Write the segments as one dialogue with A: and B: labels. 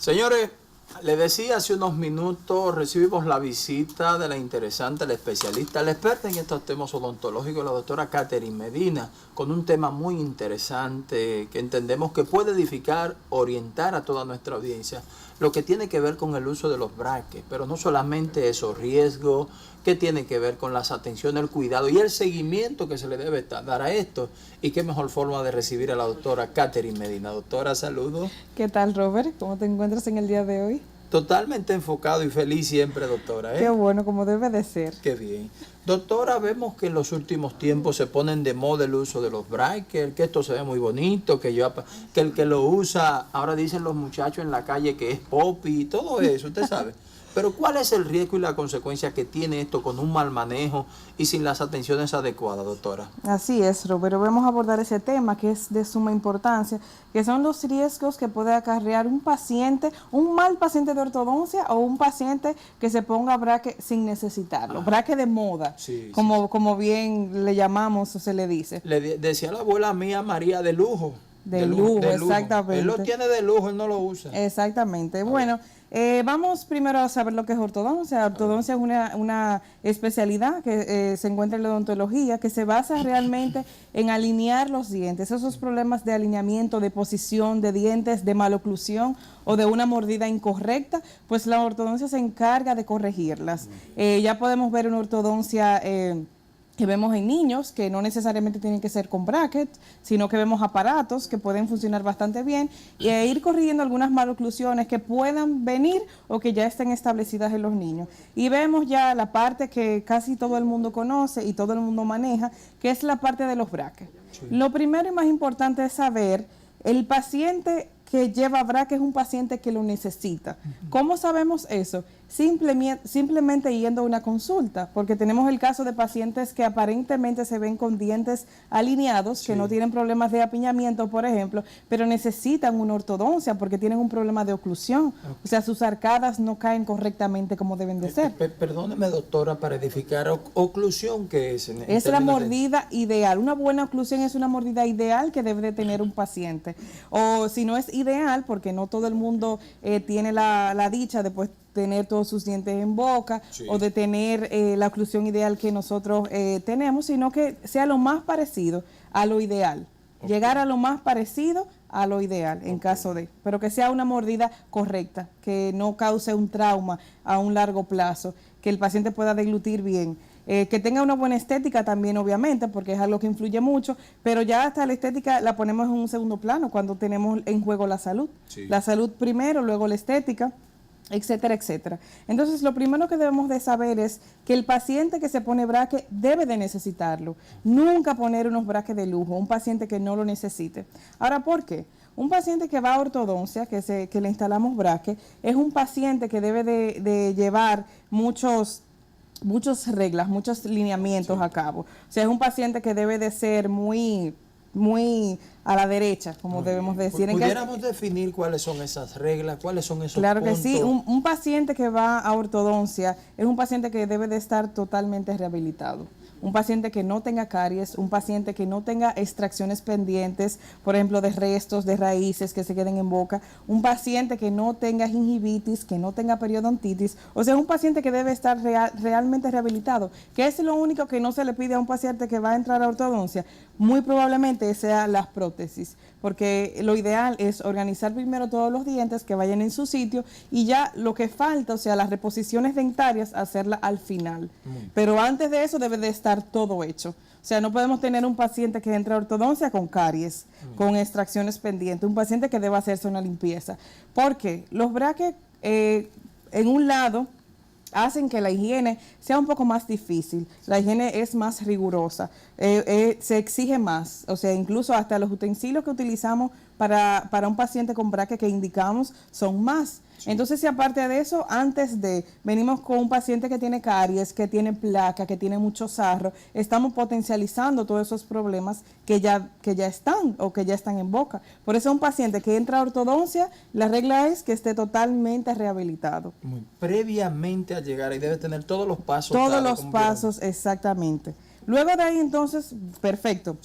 A: Señores, les decía hace unos minutos, recibimos la visita de la interesante, la especialista, la experta en estos temas odontológicos, la doctora Catherine Medina, con un tema muy interesante que entendemos que puede edificar, orientar a toda nuestra audiencia, lo que tiene que ver con el uso de los brackets, pero no solamente eso, riesgo, que tiene que ver con las atenciones, el cuidado y el seguimiento que se le debe dar a esto. Y qué mejor forma de recibir a la doctora Catherine Medina. Doctora, saludos.
B: ¿Qué tal, Robert? ¿Cómo te encuentras en el día de hoy?
A: Totalmente enfocado y feliz siempre, doctora.
B: Qué bueno, como debe de ser.
A: Qué bien. Doctora, vemos que en los últimos tiempos se ponen de moda el uso de los brackets, que esto se ve muy bonito, que el que lo usa, ahora dicen los muchachos en la calle que es popi y todo eso, usted sabe. Pero ¿cuál es el riesgo y la consecuencia que tiene esto con un mal manejo y sin las atenciones adecuadas, doctora?
B: Así es, Robert. Vamos a abordar ese tema que es de suma importancia, que son los riesgos que puede acarrear un paciente, un mal paciente de ortodoncia o un paciente que se ponga braque sin necesitarlo, braque de moda, como bien le llamamos o se le dice.
A: Decía la abuela mía María de lujo.
B: De lujo, exactamente.
A: Él lo tiene de lujo, él no lo usa.
B: Exactamente. Bueno, vamos primero a saber lo que es ortodoncia. Ortodoncia es una especialidad que se encuentra en la odontología, que se basa realmente en alinear los dientes. Esos problemas de alineamiento, de posición de dientes, de maloclusión o de una mordida incorrecta, pues la ortodoncia se encarga de corregirlas. Ya podemos ver una ortodoncia que vemos en niños, que no necesariamente tienen que ser con brackets, sino que vemos aparatos que pueden funcionar bastante bien y ir corrigiendo algunas maloclusiones que puedan venir o que ya estén establecidas en los niños. Y vemos ya la parte que casi todo el mundo conoce y todo el mundo maneja, que es la parte de los brackets. Sí. Lo primero y más importante es saber, el paciente que lleva brackets es un paciente que lo necesita. ¿Cómo sabemos eso? Simplemente yendo a una consulta, porque tenemos el caso de pacientes que aparentemente se ven con dientes alineados, que no tienen problemas de apiñamiento, por ejemplo, pero necesitan una ortodoncia porque tienen un problema de oclusión. O sea, sus arcadas no caen correctamente como deben de ser.
A: Perdóneme, doctora, para edificar, ¿oclusión qué es?
B: Es la mordida ideal. Una buena oclusión es una mordida ideal que debe de tener un paciente. O si no es ideal, porque no todo el mundo tiene la dicha de pues tener todos sus dientes en boca o de tener la oclusión ideal que nosotros tenemos, sino que sea lo más parecido a lo ideal. Llegar a lo más parecido a lo ideal en caso de, pero que sea una mordida correcta, que no cause un trauma a un largo plazo, que el paciente pueda deglutir bien. Que tenga una buena estética también, obviamente, porque es algo que influye mucho, pero ya hasta la estética la ponemos en un segundo plano cuando tenemos en juego la salud. La salud primero, luego la estética, etcétera, etcétera. Entonces, lo primero que debemos de saber es que el paciente que se pone braque debe de necesitarlo. Nunca poner unos braques de lujo, un paciente que no lo necesite. Ahora, ¿por qué? Un paciente que va a ortodoncia, que le instalamos braque, es un paciente que debe de llevar muchas reglas, muchos lineamientos a cabo. O sea, es un paciente que debe de ser muy a la derecha, como debemos decir.
A: ¿Pudiéramos definir cuáles son esas reglas, cuáles son esos
B: Claro
A: puntos?
B: que sí, un paciente que va a ortodoncia es un paciente que debe de estar totalmente rehabilitado. Un paciente que no tenga caries, un paciente que no tenga extracciones pendientes, por ejemplo, de restos, de raíces que se queden en boca, un paciente que no tenga gingivitis, que no tenga periodontitis, o sea, un paciente que debe estar realmente rehabilitado, que es lo único que no se le pide a un paciente que va a entrar a ortodoncia. Muy probablemente sea las prótesis, porque lo ideal es organizar primero todos los dientes que vayan en su sitio y ya lo que falta, o sea, las reposiciones dentarias, hacerla al final. Pero antes de eso debe de estar todo hecho. O sea, no podemos tener un paciente que entre a ortodoncia con caries, con extracciones pendientes, un paciente que deba hacerse una limpieza. Porque los brackets, en un lado, hacen que la higiene sea un poco más difícil, la higiene es más rigurosa, se exige más, o sea, incluso hasta los utensilios que utilizamos para un paciente con braque que indicamos son más. Entonces, si aparte de eso, venimos con un paciente que tiene caries, que tiene placa, que tiene mucho sarro, estamos potencializando todos esos problemas que ya están o que ya están en boca. Por eso un paciente que entra a ortodoncia, la regla es que esté totalmente rehabilitado.
A: Previamente a llegar, y debe tener todos los pasos.
B: Todos los pasos, exactamente. Luego de ahí, entonces, perfecto.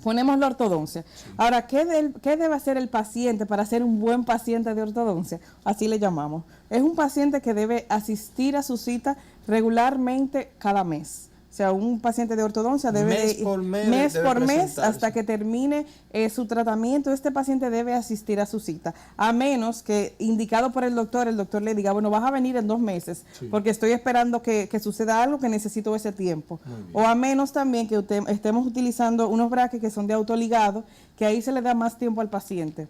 B: ponemos la ortodoncia.
A: Sí.
B: Ahora, ¿qué debe hacer el paciente para ser un buen paciente de ortodoncia? Así le llamamos. Es un paciente que debe asistir a su cita regularmente cada mes. O sea, un paciente de ortodoncia debe mes por mes hasta que termine su tratamiento. Este paciente debe asistir a su cita, a menos que indicado por el doctor le diga, bueno, vas a venir en 2 meses, sí, porque estoy esperando que suceda algo que necesito ese tiempo. O a menos también que estemos utilizando unos braques que son de autoligado, que ahí se le da más tiempo al paciente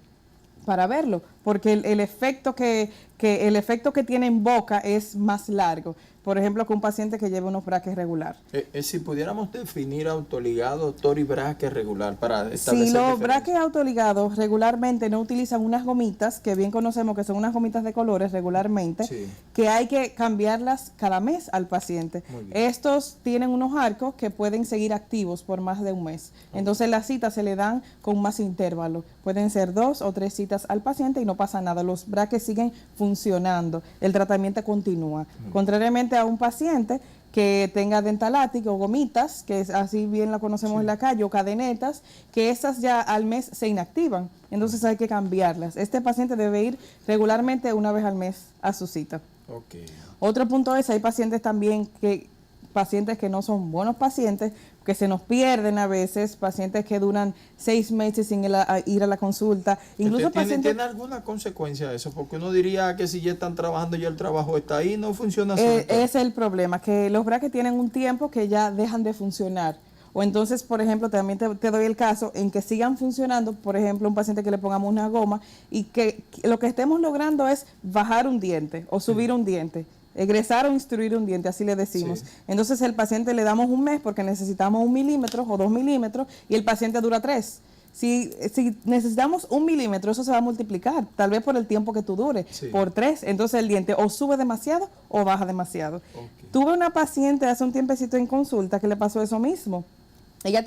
B: para verlo, porque el efecto que tiene en boca es más largo. Por ejemplo, que un paciente que lleve unos braques regular.
A: Si pudiéramos definir autoligado, doctor, y braque regular para establecer.
B: Sí, los braques autoligados regularmente no utilizan unas gomitas, que bien conocemos que son unas gomitas de colores regularmente, sí, que hay que cambiarlas cada mes al paciente. Estos tienen unos arcos que pueden seguir activos por más de un mes. Entonces las citas se le dan con más intervalo. Pueden ser 2 o 3 citas al paciente y no pasa nada. Los braques siguen funcionando. El tratamiento continúa. Contrariamente a un paciente que tenga dentalático o gomitas, que es así bien la conocemos, sí, en la calle, o cadenetas, que esas ya al mes se inactivan, entonces hay que cambiarlas. Este paciente debe ir regularmente una vez al mes a su cita.
A: Okay.
B: Otro punto es, hay pacientes también pacientes que no son buenos pacientes, que se nos pierden a veces, pacientes que duran 6 meses sin ir a la consulta. Incluso
A: ¿Tiene alguna consecuencia eso? Porque uno diría que si ya están trabajando, ya el trabajo está ahí, no funciona así.
B: Es el problema, que los braques tienen un tiempo que ya dejan de funcionar. O entonces, por ejemplo, también te doy el caso en que sigan funcionando, por ejemplo, un paciente que le pongamos una goma y que lo que estemos logrando es bajar un diente o subir un diente. Egresar o instruir un diente, así le decimos. Sí. Entonces el paciente le damos un mes porque necesitamos 1 milímetro o 2 milímetros y el paciente dura 3. Si necesitamos 1 milímetro, eso se va a multiplicar, tal vez por el tiempo que tú dure, sí, por 3. Entonces el diente o sube demasiado o baja demasiado. Okay. Tuve una paciente hace un tiempecito en consulta que le pasó eso mismo. Ella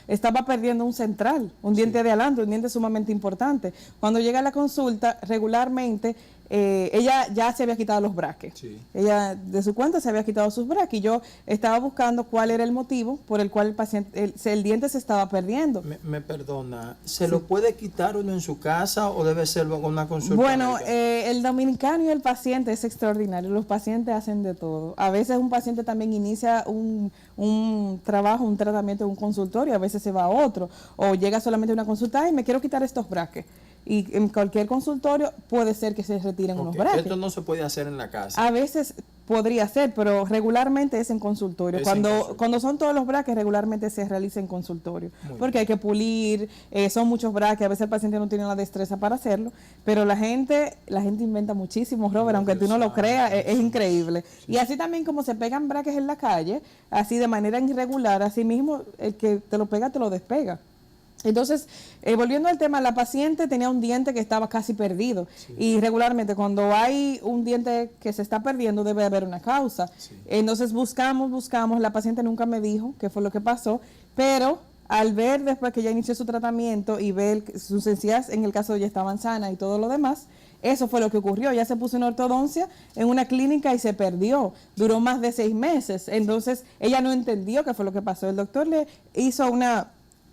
B: estaba perdiendo un central, un diente, sí, de adelante, un diente sumamente importante. Cuando llega a la consulta, regularmente, ella ya se había quitado los braques. Sí. Ella, de su cuenta, se había quitado sus braques. Y yo estaba buscando cuál era el motivo por el cual el paciente, el diente se estaba perdiendo.
A: Me perdona, ¿se sí lo puede quitar uno en su casa o debe ser con una consulta?
B: Bueno, el dominicano y el paciente es extraordinario. Los pacientes hacen de todo. A veces un paciente también inicia un trabajo, un tratamiento en un consultorio, a veces se va a otro, o llega solamente a una consulta y me quiero quitar estos braques. Y en cualquier consultorio puede ser que se retiren unos braques.
A: Esto no se puede hacer en la casa.
B: A veces podría ser, pero regularmente es en consultorio. Cuando son todos los braques, regularmente se realiza en consultorio. Porque hay que pulir, son muchos braques, a veces el paciente no tiene la destreza para hacerlo, pero la gente inventa muchísimo, Robert, aunque tú no lo creas, es increíble. Sí. Y así también como se pegan braques en la calle, así de manera irregular, así mismo el que te lo pega, te lo despega. Entonces, volviendo al tema, la paciente tenía un diente que estaba casi perdido, sí, y regularmente cuando hay un diente que se está perdiendo debe haber una causa. Sí. Entonces buscamos, la paciente nunca me dijo qué fue lo que pasó, pero al ver después que ya inició su tratamiento y ver que sus encías en el caso de ella estaban sanas y todo lo demás, eso fue lo que ocurrió. Ya se puso en ortodoncia en una clínica y se perdió. Duró más de 6 meses. Entonces ella no entendió qué fue lo que pasó. El doctor le hizo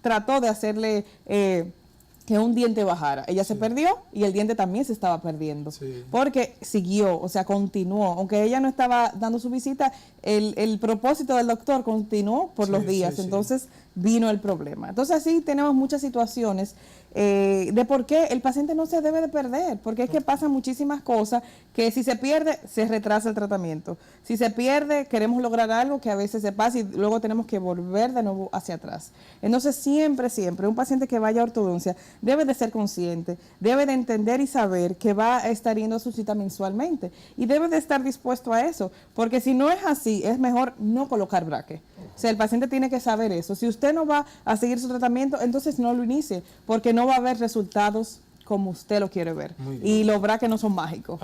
B: trató de hacerle que un diente bajara. Ella se perdió y el diente también se estaba perdiendo. Sí. Porque siguió, o sea, continuó. Aunque ella no estaba dando su visita, el propósito del doctor continuó por los días. Entonces vino el problema. Entonces así tenemos muchas situaciones de por qué el paciente no se debe de perder. Porque es que pasan muchísimas cosas que si se pierde, se retrasa el tratamiento. Si se pierde, queremos lograr algo que a veces se pasa y luego tenemos que volver de nuevo hacia atrás. Entonces siempre, un paciente que vaya a ortodoncia debe de ser consciente, debe de entender y saber que va a estar yendo a su cita mensualmente y debe de estar dispuesto a eso, porque si no es así, es mejor no colocar braque. O sea, el paciente tiene que saber eso. Si usted no va a seguir su tratamiento, entonces no lo inicie, porque no va a haber resultados como usted lo quiere ver. Y los braques no son mágicos.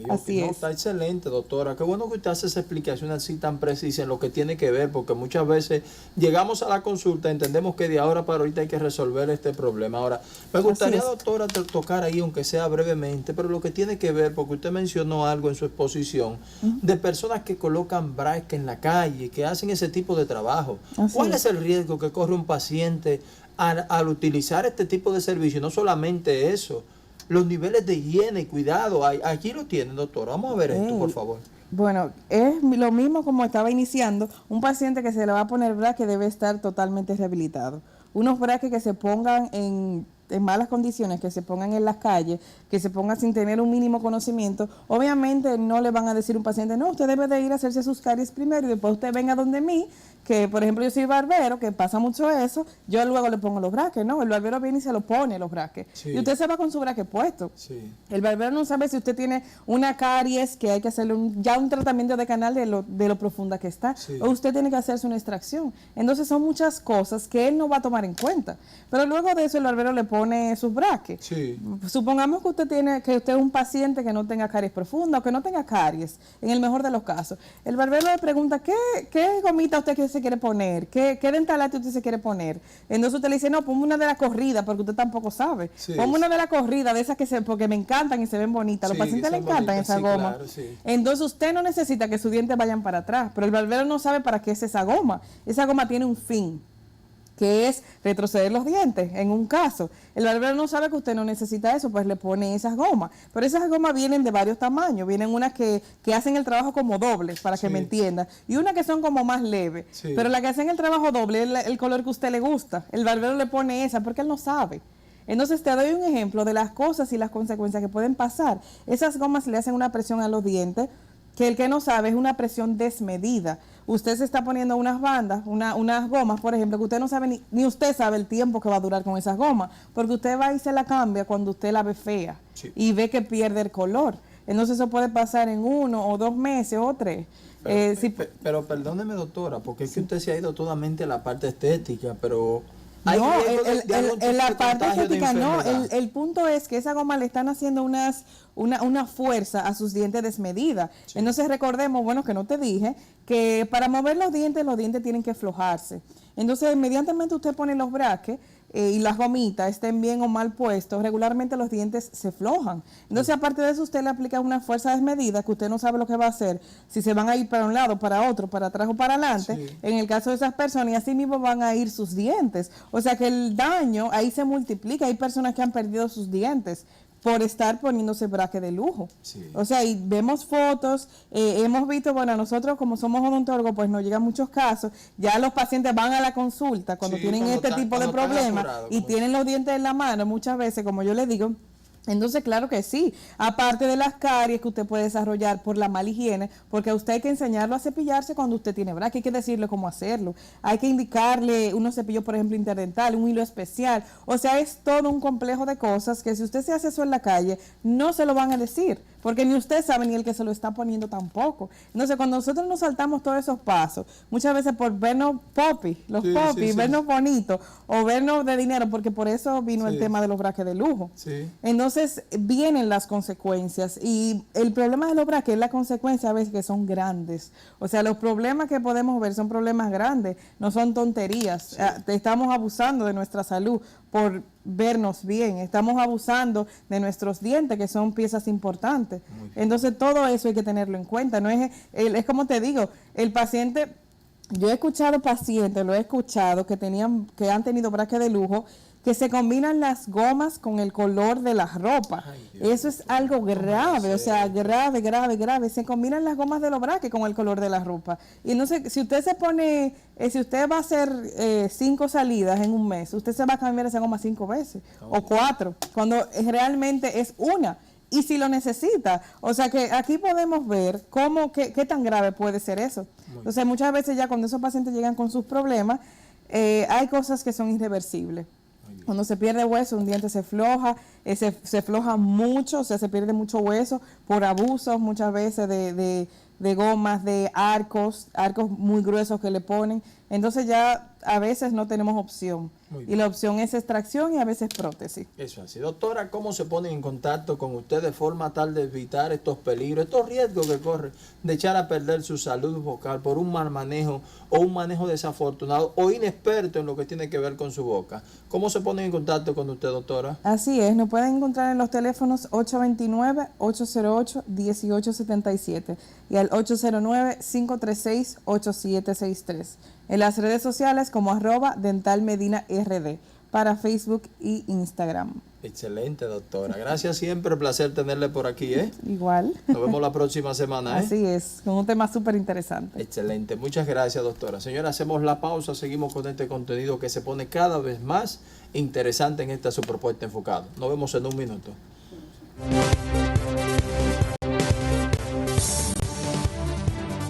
B: Así es.
A: Está excelente, doctora. Qué bueno que usted hace esa explicación así tan precisa en lo que tiene que ver, porque muchas veces llegamos a la consulta, entendemos que de ahora para ahorita hay que resolver este problema. Ahora, me gustaría, doctora, tocar ahí, aunque sea brevemente, pero lo que tiene que ver, porque usted mencionó algo en su exposición, de personas que colocan braques en la calle, que hacen ese tipo de trabajo. ¿Cuál es el riesgo que corre un paciente al utilizar este tipo de servicio. No solamente eso, los niveles de higiene y cuidado, aquí lo tienen, doctora. Vamos a ver esto, por favor.
B: Bueno, es lo mismo como estaba iniciando. Un paciente que se le va a poner braque debe estar totalmente rehabilitado. Unos braques que se pongan en malas condiciones, que se pongan en las calles, que se pongan sin tener un mínimo conocimiento, obviamente no le van a decir a un paciente, no, usted debe de ir a hacerse sus caries primero y después usted venga donde mí, que por ejemplo yo soy barbero, que pasa mucho eso, yo luego le pongo los braques, ¿no? El barbero viene y se lo pone los braques. Sí. Y usted se va con su braque puesto. Sí. El barbero no sabe si usted tiene una caries, que hay que hacerle ya un tratamiento de canal de lo profunda que está, sí, o usted tiene que hacerse una extracción. Entonces son muchas cosas que él no va a tomar en cuenta. Pero luego de eso el barbero le pone sus braques. Sí. Supongamos que usted es un paciente que no tenga caries profunda o que no tenga caries, en el mejor de los casos. El barbero le pregunta, ¿qué gomita usted se quiere poner? ¿Qué dentalate usted se quiere poner? Entonces usted le dice, no, ponme una de la corrida, porque usted tampoco sabe. Sí, ponme una de la corrida, de esas porque me encantan y se ven bonitas. A los pacientes les encantan esa goma. Claro, sí. Entonces usted no necesita que sus dientes vayan para atrás, pero el barbero no sabe para qué es esa goma. Esa goma tiene un fin, que es retroceder los dientes, en un caso. El barbero no sabe que usted no necesita eso, pues le pone esas gomas. Pero esas gomas vienen de varios tamaños. Vienen unas que hacen el trabajo como doble, para que me entienda, y unas que son como más leves. Sí. Pero la que hacen el trabajo doble es el color que a usted le gusta. El barbero le pone esa porque él no sabe. Entonces te doy un ejemplo de las cosas y las consecuencias que pueden pasar. Esas gomas le hacen una presión a los dientes, que el que no sabe es una presión desmedida. Usted se está poniendo unas bandas, unas gomas, por ejemplo, que usted no sabe, ni usted sabe el tiempo que va a durar con esas gomas, porque usted va y se la cambia cuando usted la ve fea, sí, y ve que pierde el color. Entonces eso puede pasar en 1 o 2 meses o 3.
A: Pero perdóneme, doctora, porque es que usted se ha ido totalmente a la parte estética, pero...
B: No, en la parte estética no, el punto es que esa goma le están haciendo una fuerza a sus dientes desmedida. Sí. Entonces recordemos, bueno, que no te dije, que para mover los dientes tienen que aflojarse. Entonces inmediatamente usted pone los braques y las gomitas estén bien o mal puestos, regularmente los dientes se aflojan. Entonces aparte de eso usted le aplica una fuerza desmedida que usted no sabe lo que va a hacer, si se van a ir para un lado, para otro, para atrás o para adelante, sí, en el caso de esas personas, y así mismo van a ir sus dientes. O sea que el daño ahí se multiplica. Hay personas que han perdido sus dientes por estar poniéndose braque de lujo. Sí. O sea, y vemos fotos, hemos visto, bueno, nosotros como somos odontólogos, pues nos llegan muchos casos, ya los pacientes van a la consulta cuando tienen tipo de problemas y tienen los dientes en la mano, muchas veces, como yo les digo. Entonces, claro que sí, aparte de las caries que usted puede desarrollar por la mala higiene, porque a usted hay que enseñarlo a cepillarse cuando usted tiene braque, hay que decirle cómo hacerlo, hay que indicarle unos cepillos, por ejemplo, interdental, un hilo especial, o sea, es todo un complejo de cosas que si usted se hace eso en la calle, no se lo van a decir, porque ni usted sabe ni el que se lo está poniendo tampoco. Entonces, cuando nosotros nos saltamos todos esos pasos, muchas veces por vernos vernos bonitos, o vernos de dinero, porque por eso vino el tema de los braques de lujo. Sí. Entonces vienen las consecuencias, y el problema de los braques es la consecuencia a veces que son grandes. O sea, los problemas que podemos ver son problemas grandes, no son tonterías. Sí. Estamos abusando de nuestra salud por vernos bien, estamos abusando de nuestros dientes, que son piezas importantes. Entonces todo eso hay que tenerlo en cuenta. No es como te digo, el paciente, yo he escuchado pacientes, que han tenido braque de lujo, que se combinan las gomas con el color de la ropa. Ay, eso es algo grave, o sea, grave. Se combinan las gomas de los braques con el color de la ropa. Y no sé, si usted se pone, si usted va a hacer 5 salidas en un mes, usted se va a cambiar esa goma 5 veces, o 4, cuando realmente es una. Y si lo necesita, o sea que aquí podemos ver qué tan grave puede ser eso. Entonces muchas veces ya cuando esos pacientes llegan con sus problemas, hay cosas que son irreversibles. Cuando se pierde hueso, un diente se afloja, se afloja mucho, o sea, se pierde mucho hueso por abusos muchas veces de gomas, de arcos muy gruesos que le ponen. Entonces ya a veces no tenemos opción. Y la opción es extracción y a veces prótesis.
A: Eso así. Doctora, ¿cómo se ponen en contacto con usted de forma tal de evitar estos peligros, estos riesgos que corre de echar a perder su salud vocal por un mal manejo o un manejo desafortunado o inexperto en lo que tiene que ver con su boca? ¿Cómo se ponen en contacto con usted, doctora?
B: Así es, nos pueden encontrar en los teléfonos 829-808-1877 y al 809-536-8763. En las redes sociales como @dentalmedinard. para Facebook y Instagram.
A: Excelente, doctora. Gracias siempre, placer tenerle por aquí, ¿eh?
B: Igual.
A: Nos vemos la próxima semana, ¿eh?
B: Así es, con un tema súper interesante.
A: Excelente, muchas gracias, doctora. Señora, hacemos la pausa, seguimos con este contenido que se pone cada vez más interesante en esta su propuesta enfocada. Nos vemos en un minuto.